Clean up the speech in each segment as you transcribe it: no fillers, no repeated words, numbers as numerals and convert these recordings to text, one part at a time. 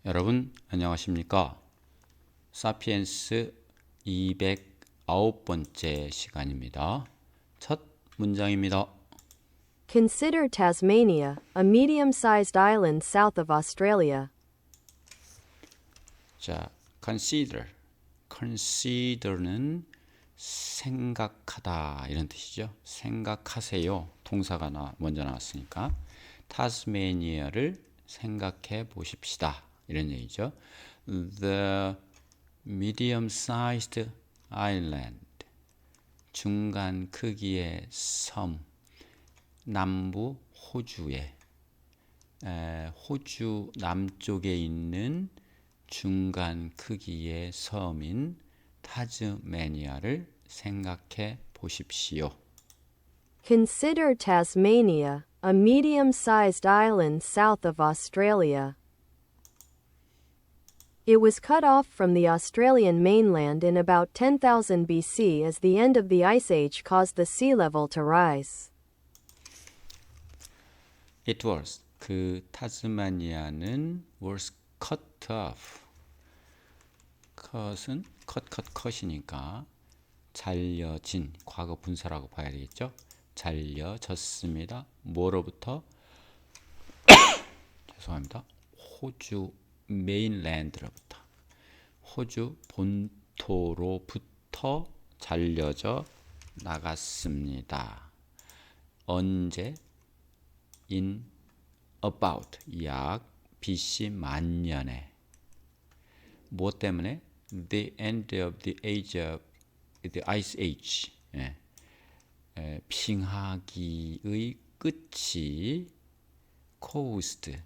여러분 안녕하십니까? 사피엔스 209번째 시간입니다. 첫 문장입니다. Consider Tasmania, a medium-sized island south of Australia. 자, consider는 생각하다 이런 뜻이죠. 생각하세요. 동사가 먼저 나왔으니까 타스메니아를 생각해 보십시다. 이런 얘기죠. The medium-sized island, 중간 크기의 섬, 남부 호주에, 호주 남쪽에 있는 중간 크기의 섬인 타즈메니아를 생각해 보십시오. Consider Tasmania, a medium-sized island south of Australia. It was cut off from the Australian mainland in about 10,000 BC as the end of the Ice Age caused the sea level to rise. It was, 그 타스마니아는 was cut off. cut은 cut이니까 잘려진, 과거 분사라고 봐야 되겠죠. 잘려졌습니다. 뭐로부터? 죄송합니다. 호주 메인랜드로부터, 호주 본토로부터 잘려져 나갔습니다. 언제? in about, 약 BC 만년에. 뭐 때문에? The end of the age of the ice age. 빙하기의 끝이 caused,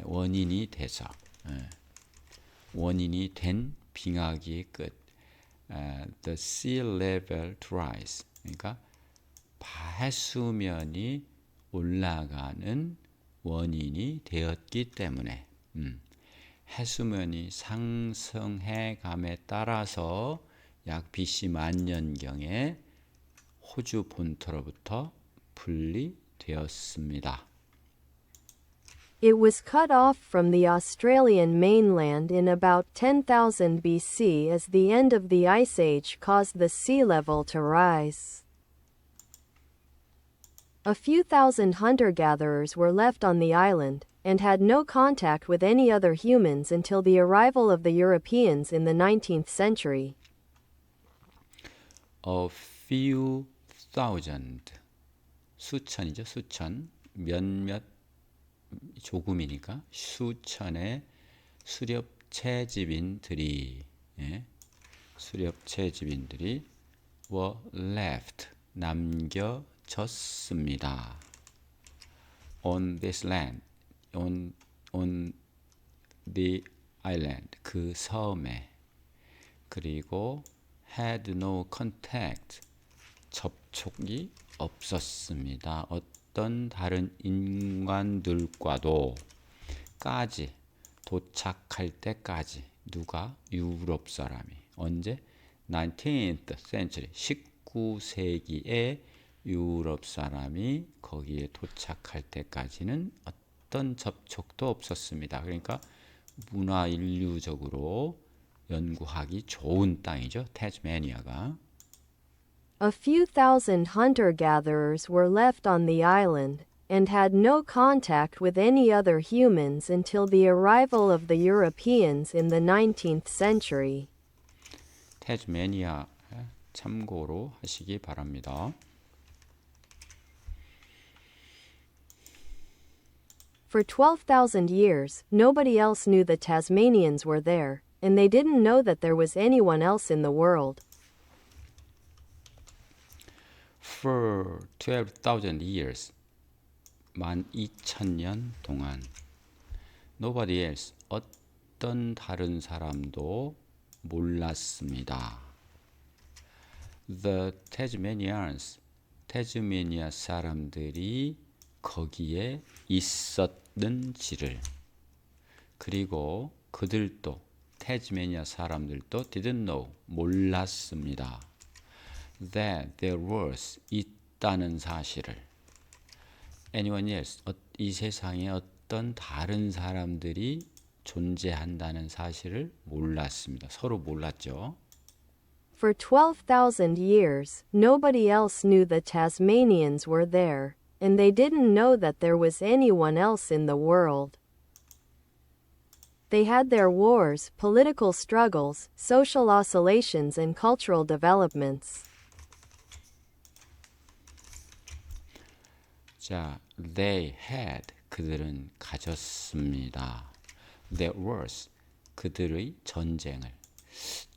원인이 돼서, 원인이 된 빙하기의 끝. The sea level to rise. 그러니까 해수면이 올라가는 원인이 되었기 때문에, 해수면이 상승해 감에 따라서 약 BC 만년경에 호주 본토로부터 분리되었습니다. It was cut off from the Australian mainland in about 10,000 BC as the end of the Ice Age caused the sea level to rise. A few thousand hunter-gatherers were left on the island, and had no contact with any other humans until the arrival of the Europeans in the 19th century. A few thousand, 수천이죠. 수천, 몇몇, 조금이니까 수천의 수렵채집인들이, 수렵채집인들이 were left, 남겨졌습니다. On this land, on the island, 그 섬에. 그리고 had no contact, 접촉이 없었습니다. 어떤 다른 인간들과도. 까지, 도착할 때까지. 누가? 유럽 사람이. 언제? 19th century, 19세기에 유럽 사람이 거기에 도착할 때까지는 어떤 접촉도 없었습니다. 그러니까 문화 인류적으로 연구하기 좋은 땅이죠. 타스마니아가. A few thousand hunter-gatherers were left on the island, and had no contact with any other humans until the arrival of the Europeans in the 19th century. 타스마니아 참고로 하시기 바랍니다. For 12,000 years, nobody else knew the Tasmanians were there, and they didn't know that there was anyone else in the world. For 12,000 years, 12,000년 동안. Nobody else, 어떤 다른 사람도 몰랐습니다. The Tasmanians, 태즈메니아 사람들이 거기에 있었는지를. 그리고 그들도, 태즈메니아 사람들도 didn't know, 몰랐습니다. That there was, 있다는 사실을. Anyone else, 이 세상에 어떤 다른 사람들이 존재한다는 사실을 몰랐습니다. 서로 몰랐죠. For 12,000 years, nobody else knew the Tasmanians were there, and they didn't know that there was anyone else in the world. They had their wars, political struggles, social oscillations, and cultural developments. 자, they had 그들은 가졌습니다. There was 그들의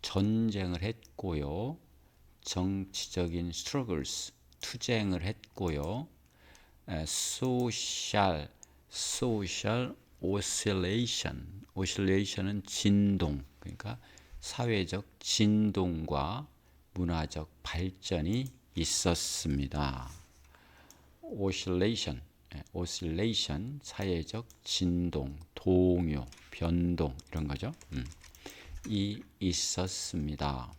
전쟁을 했고요. 정치적인 struggles 투쟁을 했고요. social oscillation은 진동, 그러니까 사회적 진동과 문화적 발전이 있었습니다. oscillation 사회적 진동, 동요, 변동 이런 거죠. 이 있었습니다.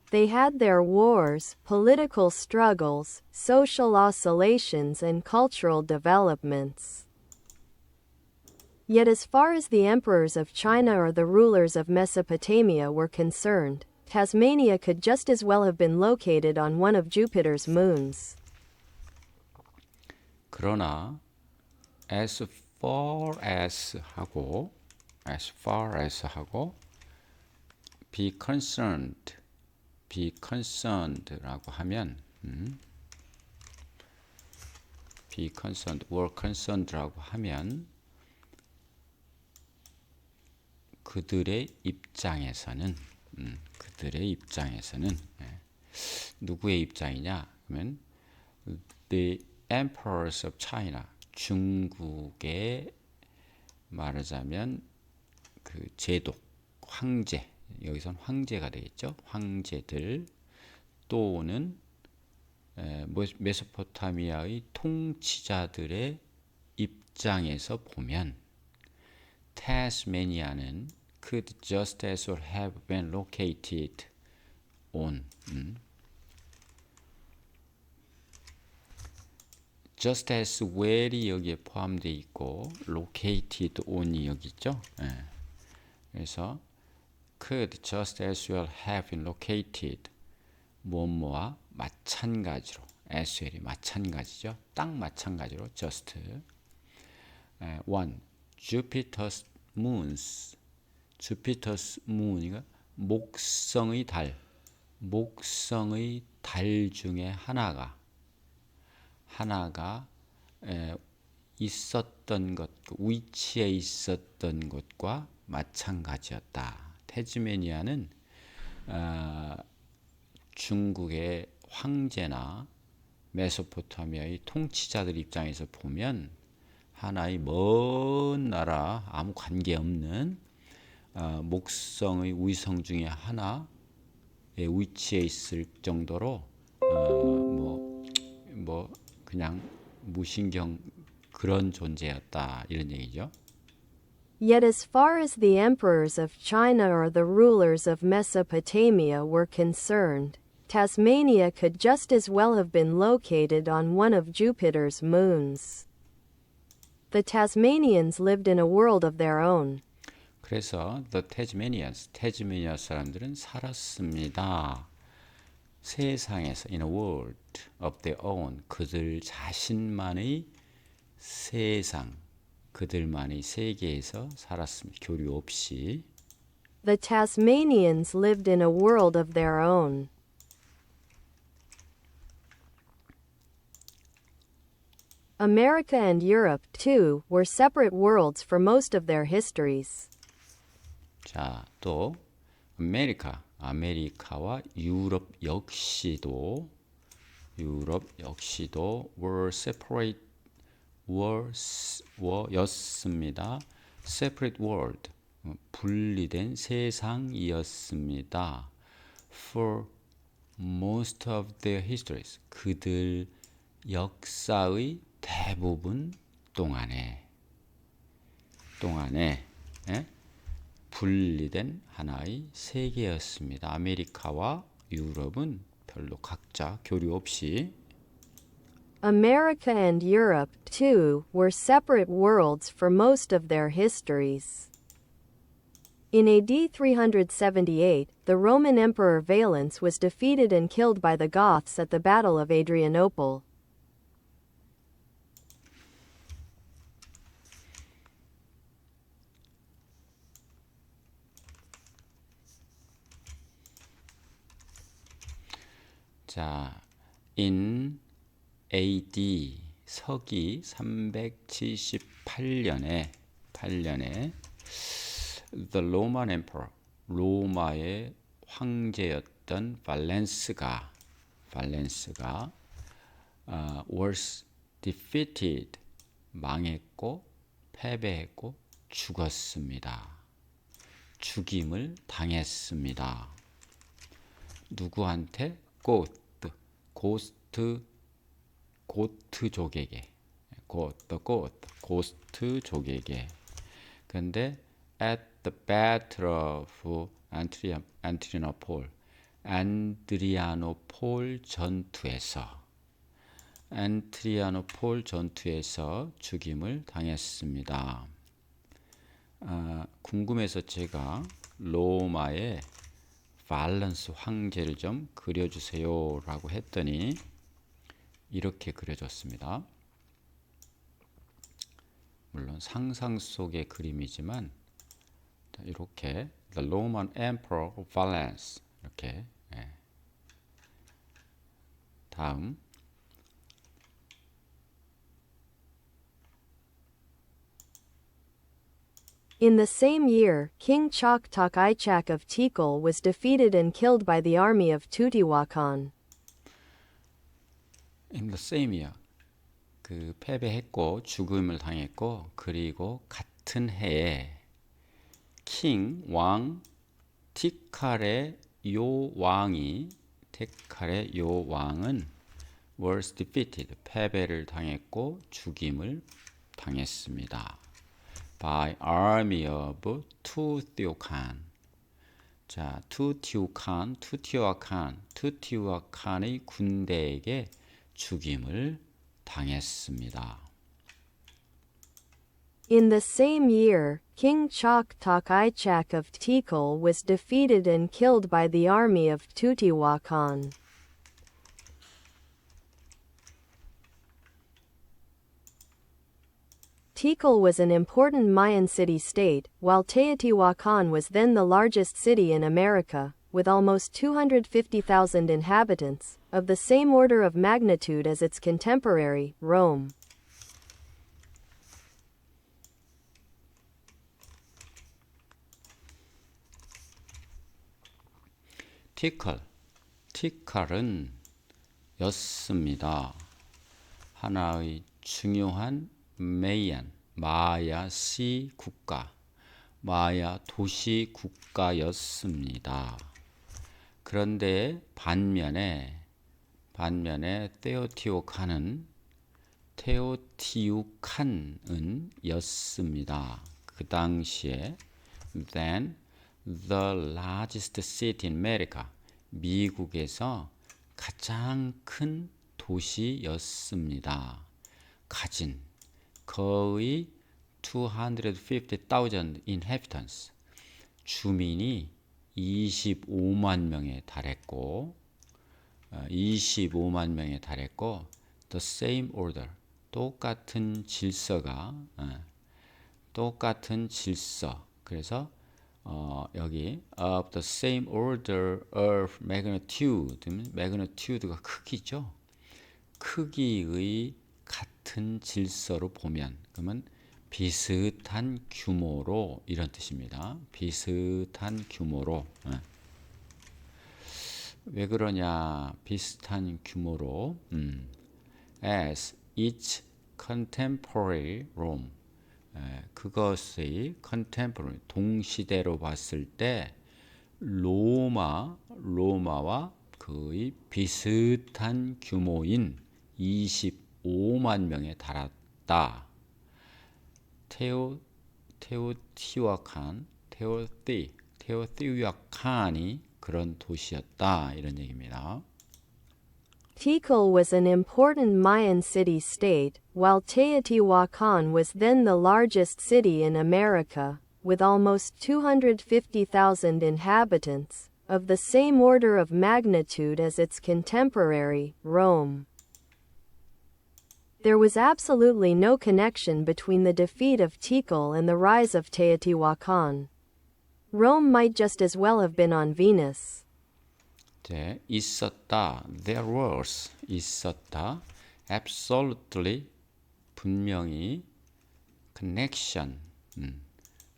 They had their wars, political struggles, social oscillations, and cultural developments. Yet as far as the emperors of China or the rulers of Mesopotamia were concerned, Tasmania could just as well have been located on one of Jupiter's moons. 그러나 as far as 하고 be concerned라고 하면 be concerned or concerned라고 하면 그들의 입장에서는 누구의 입장이냐? 그러면 the emperors of China 중국의 말하자면 그 제독 황제 여기선 황제가 되겠죠. 황제들 또는 메소포타미아의 통치자들의 입장에서 보면 타스메니아는 could just as well have been located on just as well이 여기에 포함되어 있고 located on이 여기 있죠. 그래서 could just as well have been located 뭐뭐와 마찬가지로 as well이 마찬가지죠. 딱 마찬가지로 just one Jupiter's moons Jupiter's moon이가 목성의 달 중에 하나가 있었던 것, 위치에 있었던 것과 마찬가지였다. 태즈메니아는 중국의 황제나 메소포타미아의 통치자들 입장에서 보면 하나의 먼 나라 아무 관계없는 목성의 위성 중에 하나의 위치에 있을 정도로 그냥 무신경 그런 존재였다 이런 얘기죠. Yet as far as the emperors of China or the rulers of Mesopotamia were concerned, Tasmania could just as well have been located on one of Jupiter's moons. The Tasmanians lived in a world of their own. 그래서 the Tasmanians, 태즈메니아 사람들은 살았습니다. 세상에서 in a world of their own 그들 자신만의 세상 그들만의 세계에서 살았습니다. 교류 없이. The Tasmanians lived in a world of their own. America and Europe, too, were separate worlds for most of their histories. 자, 또 아메리카와 유럽 역시도 였습니다. separate world 분리된 세상이었습니다. for most of their histories 그들 역사의 대부분 동안에 분리된 하나의 세계였습니다. 아메리카와 유럽은 별로 각자 교류 없이 America and Europe, too, were separate worlds for most of their histories. In AD 378, the Roman Emperor Valens was defeated and killed by the Goths at the Battle of Adrianople. 자, in AD 서기 378년에 The Roman Emperor, 로마의 황제였던 발렌스가 was defeated, 망했고 패배했고 죽었습니다. 죽임을 당했습니다. 누구한테? 고트족에게, 고스트족에게. 근데 at the battle of 안드리아노폴 전투에서 죽임을 당했습니다. 궁금해서 제가 로마의 발렌스 황제를 좀 그려주세요 라고 했더니 이렇게 그려줬습니다. 물론 상상 속의 그림이지만 이렇게 The Roman Emperor Valens 이렇게. 다음 In the same year, King Choktok Ichak of Tikal was defeated and killed by the army of Tutihuacan. In the same year, 그 패배했고 죽음을 당했고, 그리고 같은 해에 킹 왕 티칼의 요 왕은 was defeated, 패배를 당했고 죽임을 당했습니다. by army of Tutihuacan. 자, 투티후아칸의 군대에게 죽임을 당했습니다. In the same year, King Choktok Ichak of Tikal was defeated and killed by the army of Tutihuacan. Tikal was an important Mayan city-state, while Teotihuacan was then the largest city in America, with almost 250,000 inhabitants, of the same order of magnitude as its contemporary, Rome. 티칼은 였습니다. 하나의 중요한 마야 도시 국가였습니다. 그런데 반면에 테오티우칸은 였습니다. 그 당시에 then the largest city in America, 미국에서 가장 큰 도시였습니다. 가진 거의 250,000 inhabitants, 주민이 25만 명에 달했고 the same order, 똑같은 질서. 그래서 여기 of the same order of magnitude가 크기죠. 크기의 같은 질서로 보면, 그러면 비슷한 규모로, 이런 뜻입니다. 비슷한 규모로. 왜 그러냐? 비슷한 규모로. as its contemporary Rome. 그것의 contemporary, 동시대로 봤을 때 로마와 거의 비슷한 규모인 25만 명에 달았다. 테오티후아칸이 그런 도시였다, 이런 얘기입니다. Tikal was an important Mayan city-state, while Teotihuacan was then the largest city in America, with almost 250,000 inhabitants, of the same order of magnitude as its contemporary, Rome. There was absolutely no connection between the defeat of Tikal and the rise of Teotihuacan. Rome might just as well have been on Venus. 네, 있었다. There was. 있었다. Absolutely. 분명히. Connection.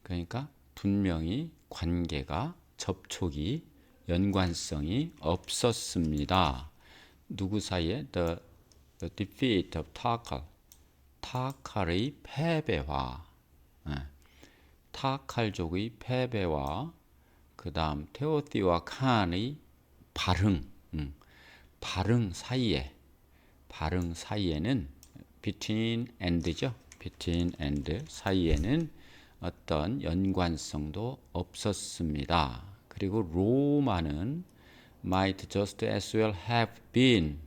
그러니까 분명히 관계가, 접촉이, 연관성이 없었습니다. 누구 사이에? The defeat of Tikal. 타칼의 패배와 타칼족의 패배와 그 다음 테오티와칸의 발흥 사이에는 between and죠. between and 사이에는 어떤 연관성도 없었습니다. 그리고 로마는 might just as well have been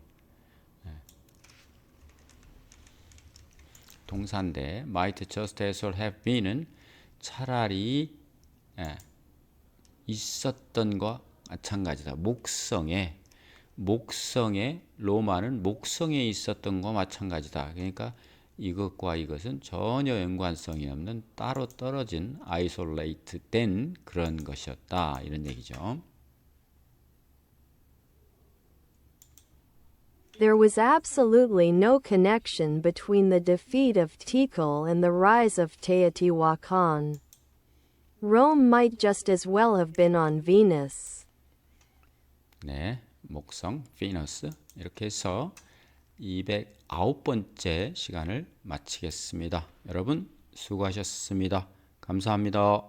동사인데 might just as well have been은 차라리 있었던 것과 마찬가지다. 목성에 로마는 목성에 있었던 것과 마찬가지다. 그러니까 이것과 이것은 전혀 연관성이 없는 따로 떨어진 아이솔레이트된 그런 것이었다. 이런 얘기죠. There was absolutely no connection between the defeat of Tikal and the rise of Teotihuacan. Rome might just as well have been on Venus. 네, 목성, 비너스 이렇게 해서 209번째 시간을 마치겠습니다. 여러분 수고하셨습니다. 감사합니다.